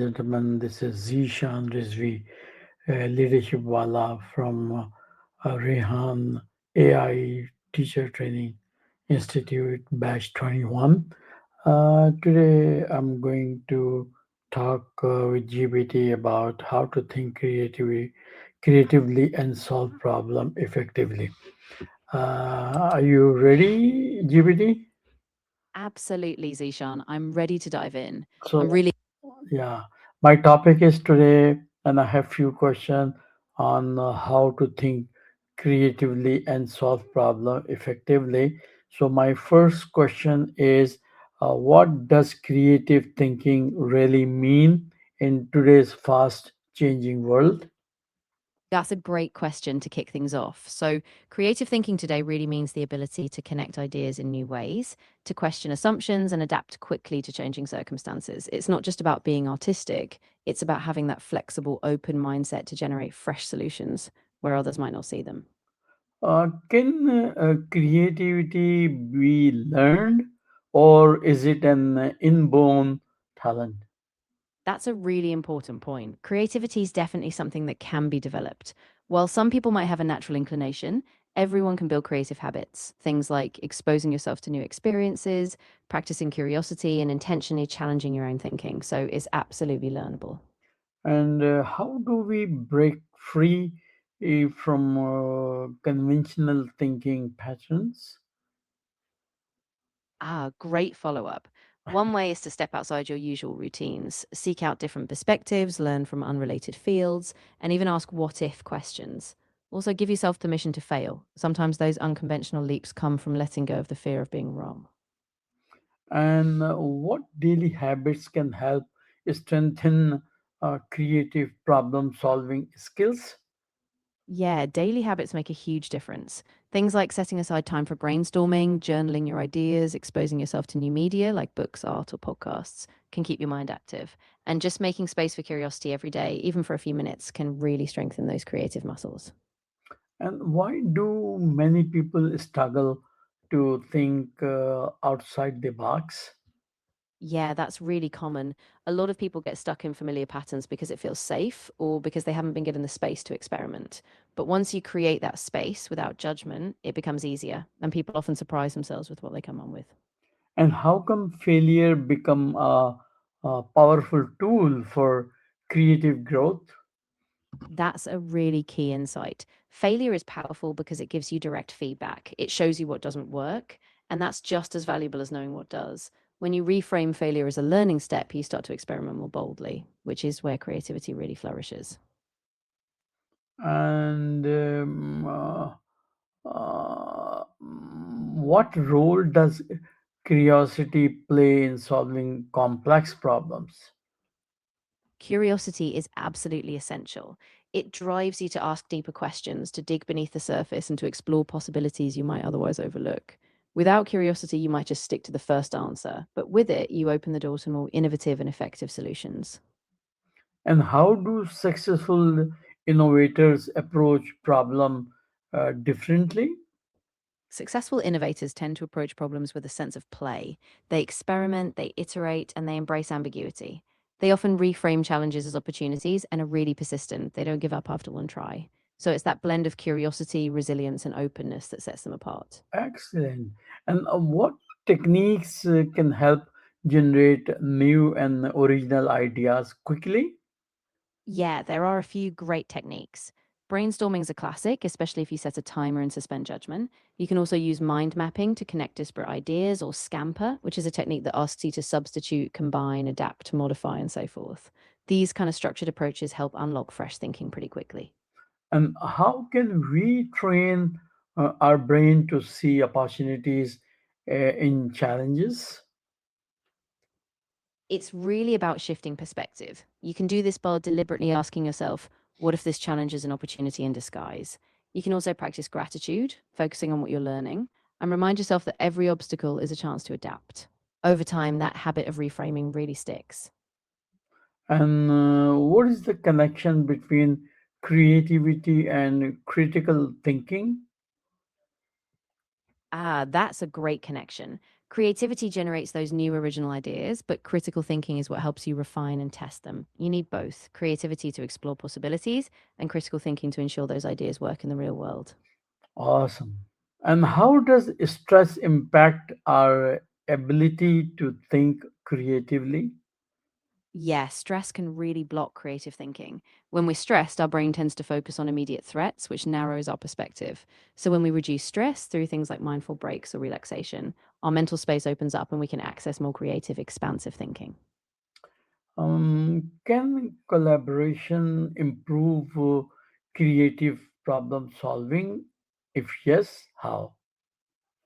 gentlemen. This is Zishan Rizvi, leadership wala from Rehan AI Teacher Training Institute, Batch 21. Today, I'm going to talk with GPT about how to think creatively and solve problem effectively. Are you ready, GPT? Absolutely, Zishan. I'm ready to dive in. I'm So, really yeah, my topic is today, and I have few questions on how to think creatively and solve problem effectively. So, my first question is, what does creative thinking really mean in today's fast changing world? That's a great question to kick things off. So, creative thinking today really means the ability to connect ideas in new ways, to question assumptions and adapt quickly to changing circumstances. It's not just about being artistic, it's about having that flexible, open mindset to generate fresh solutions where others might not see them. Can creativity be learned, or is it an inborn talent? That's a really important point. Creativity is definitely something that can be developed. While some people might have a natural inclination, everyone can build creative habits. Things like exposing yourself to new experiences, practicing curiosity, and intentionally challenging your own thinking. So it's absolutely learnable. And how do we break free from conventional thinking patterns? Great follow up. One way is to step outside your usual routines, seek out different perspectives, learn from unrelated fields, and even ask what if questions. Also, give yourself permission to fail. Sometimes those unconventional leaps come from letting go of the fear of being wrong. And what daily habits can help strengthen creative problem solving skills? Yeah, daily habits make a huge difference. Things like setting aside time for brainstorming, journaling your ideas, exposing yourself to new media like books, art, or podcasts can keep your mind active. And just making space for curiosity every day, even for a few minutes, can really strengthen those creative muscles. And why do many people struggle to think outside the box? Yeah, that's really common. A lot of people get stuck in familiar patterns because it feels safe or because they haven't been given the space to experiment. But once you create that space without judgment, it becomes easier. And people often surprise themselves with what they come on with. And how come failure become a powerful tool for creative growth? That's a really key insight. Failure is powerful because it gives you direct feedback. It shows you what doesn't work, and that's just as valuable as knowing what does. When you reframe failure as a learning step, you start to experiment more boldly, which is where creativity really flourishes. And what role does curiosity play in solving complex problems? Curiosity is absolutely essential. It drives you to ask deeper questions, to dig beneath the surface, and to explore possibilities you might otherwise overlook. Without curiosity, you might just stick to the first answer, but with it, you open the door to more innovative and effective solutions. And how do successful innovators approach problem differently? Successful innovators tend to approach problems with a sense of play. They experiment, they iterate, and they embrace ambiguity. They often reframe challenges as opportunities and are really persistent. They don't give up after one try. So it's that blend of curiosity, resilience, and openness that sets them apart. Excellent. And what techniques can help generate new and original ideas quickly? Yeah, there are a few great techniques. Brainstorming is a classic, especially if you set a timer and suspend judgment. You can also use mind mapping to connect disparate ideas, or scamper, which is a technique that asks you to substitute, combine, adapt, modify, and so forth. These kind of structured approaches help unlock fresh thinking pretty quickly. And how can we train our brain to see opportunities in challenges? It's really about shifting perspective. You can do this by deliberately asking yourself, what if this challenge is an opportunity in disguise? You can also practice gratitude, focusing on what you're learning, and remind yourself that every obstacle is a chance to adapt. Over time, that habit of reframing really sticks. And what is the connection between creativity and critical thinking? That's a great connection. Creativity generates those new original ideas, but critical thinking is what helps you refine and test them. You need both creativity to explore possibilities and critical thinking to ensure those ideas work in the real world. Awesome. And how does stress impact our ability to think creatively? Yeah, stress can really block creative thinking. When we're stressed, our brain tends to focus on immediate threats, which narrows our perspective. So, when we reduce stress through things like mindful breaks or relaxation, our mental space opens up and we can access more creative, expansive thinking. Can collaboration improve creative problem solving? If yes, how?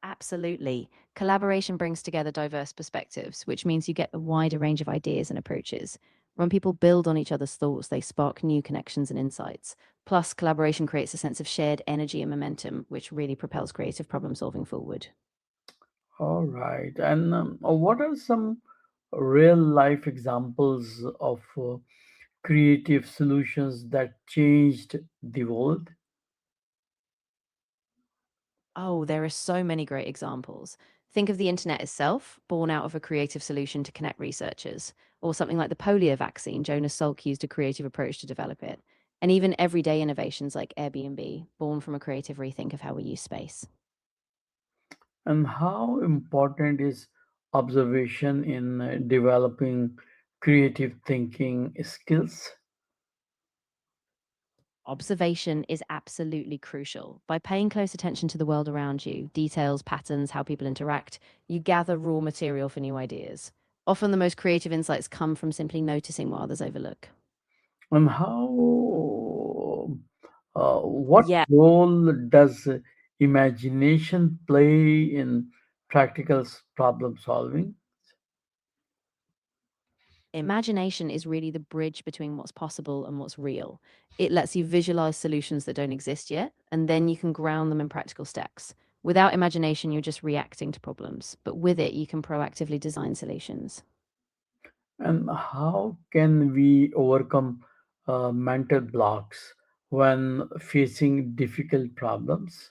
Absolutely. Collaboration brings together diverse perspectives, which means you get a wider range of ideas and approaches. When people build on each other's thoughts, they spark new connections and insights. Plus, collaboration creates a sense of shared energy and momentum, which really propels creative problem solving forward. All right. And what are some real life examples of creative solutions that changed the world? Oh, there are so many great examples. Think of the internet itself, born out of a creative solution to connect researchers, or something like the polio vaccine. Jonas Salk used a creative approach to develop it. And even everyday innovations like Airbnb, born from a creative rethink of how we use space. And how important is observation in developing creative thinking skills? Observation is absolutely crucial. By paying close attention to the world around you, details, patterns, how people interact, you gather raw material for new ideas. Often the most creative insights come from simply noticing what others overlook. And what Yeah, role does imagination play in practical problem solving? imagination is really the bridge between what's possible and what's real. It lets you visualize solutions that don't exist yet, and then you can ground them in practical steps. Without imagination, you're just reacting to problems, but with it, you can proactively design solutions. And how can we overcome mental blocks when facing difficult problems?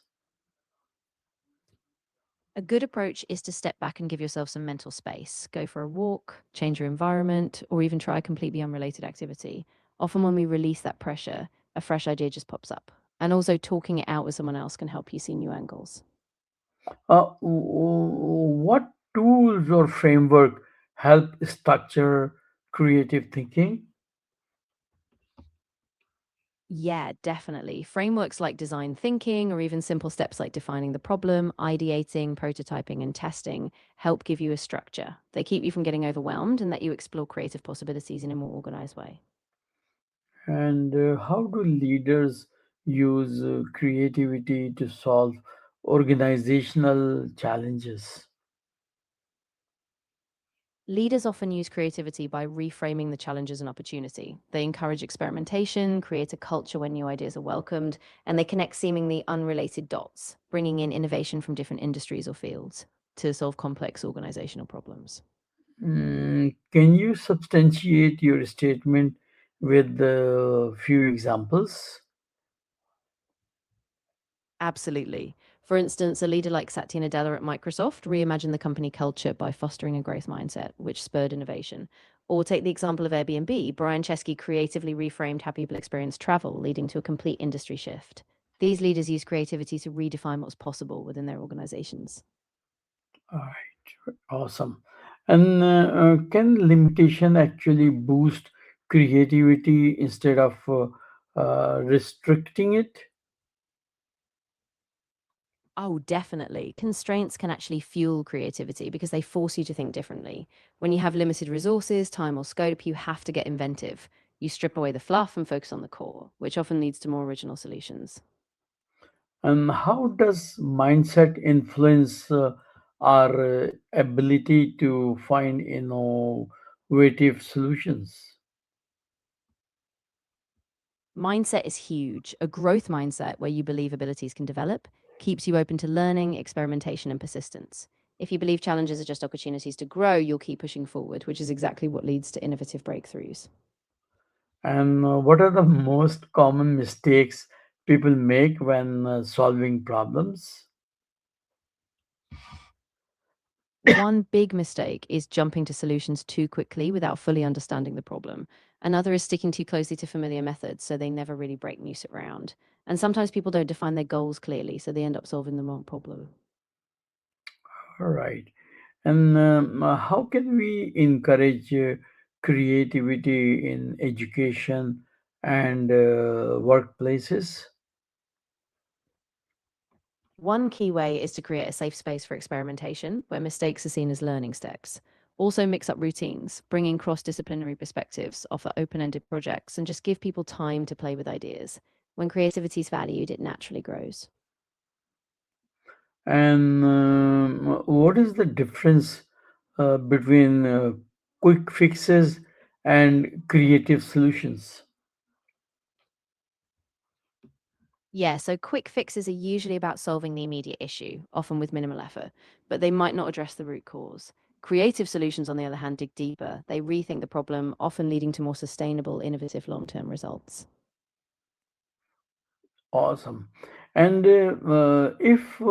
A good approach is to step back and give yourself some mental space. Go for a walk, change your environment, or even try a completely unrelated activity. Often, when we release that pressure, a fresh idea just pops up. And also, talking it out with someone else can help you see new angles. What tools or framework help structure creative thinking? Yeah, definitely. Frameworks like design thinking, or even simple steps like defining the problem, ideating, prototyping, and testing help give you a structure. They keep you from getting overwhelmed and let you explore creative possibilities in a more organized way. And how do leaders use creativity to solve organizational challenges? Leaders often use creativity by reframing the challenge as an opportunity. They encourage experimentation, create a culture where new ideas are welcomed, and they connect seemingly unrelated dots, bringing in innovation from different industries or fields to solve complex organizational problems. Can you substantiate your statement with a few examples? Absolutely. For instance, a leader like Satya Nadella at Microsoft reimagined the company culture by fostering a growth mindset, which spurred innovation. Or take the example of Airbnb. Brian Chesky creatively reframed how people experience travel, leading to a complete industry shift. These leaders use creativity to redefine what's possible within their organizations. All right, awesome. And can limitation actually boost creativity instead of restricting it? Oh, definitely. Constraints can actually fuel creativity because they force you to think differently. When you have limited resources, time, or scope, you have to get inventive. You strip away the fluff and focus on the core, which often leads to more original solutions. And how does mindset influence our ability to find innovative solutions? Mindset is huge. A growth mindset where you believe abilities can develop keeps you open to learning, experimentation, and persistence. If you believe challenges are just opportunities to grow, you'll keep pushing forward, which is exactly what leads to innovative breakthroughs. And what are the most common mistakes people make when solving problems? One big mistake is jumping to solutions too quickly without fully understanding the problem. Another is sticking too closely to familiar methods, so they never really break new ground. And sometimes people don't define their goals clearly, so they end up solving the wrong problem. All right. And how can we encourage creativity in education and workplaces? One key way is to create a safe space for experimentation, where mistakes are seen as learning steps. Also, mix up routines, bring in cross disciplinary perspectives, offer open ended projects, and just give people time to play with ideas. When creativity is valued, it naturally grows. And what is the difference between quick fixes and creative solutions? Yeah, so quick fixes are usually about solving the immediate issue, often with minimal effort, but they might not address the root cause. Creative solutions, on the other hand, dig deeper. They rethink the problem, often leading to more sustainable, innovative long term results. Awesome. And if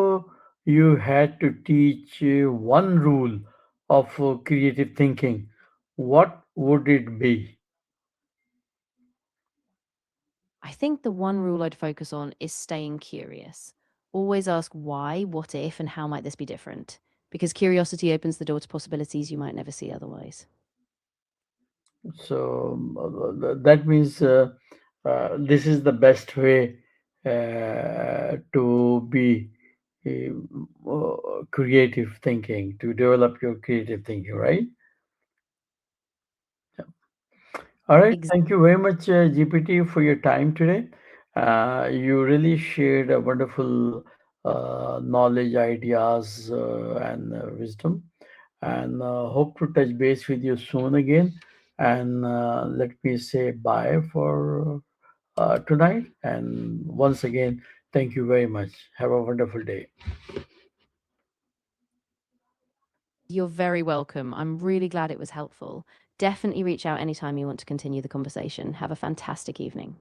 you had to teach one rule of creative thinking, what would it be? I think the one rule I'd focus on is staying curious. Always ask why, what if, and how might this be different? Because curiosity opens the door to possibilities you might never see otherwise. So that means this is the best way to be creative thinking, to develop your creative thinking, right? All right. Thank you very much, GPT, for your time today. You really shared a wonderful knowledge, ideas, and wisdom. And hope to touch base with you soon again. And let me say bye for tonight. And once again, thank you very much. Have a wonderful day. You're very welcome. I'm really glad it was helpful. Definitely reach out anytime you want to continue the conversation. Have a fantastic evening.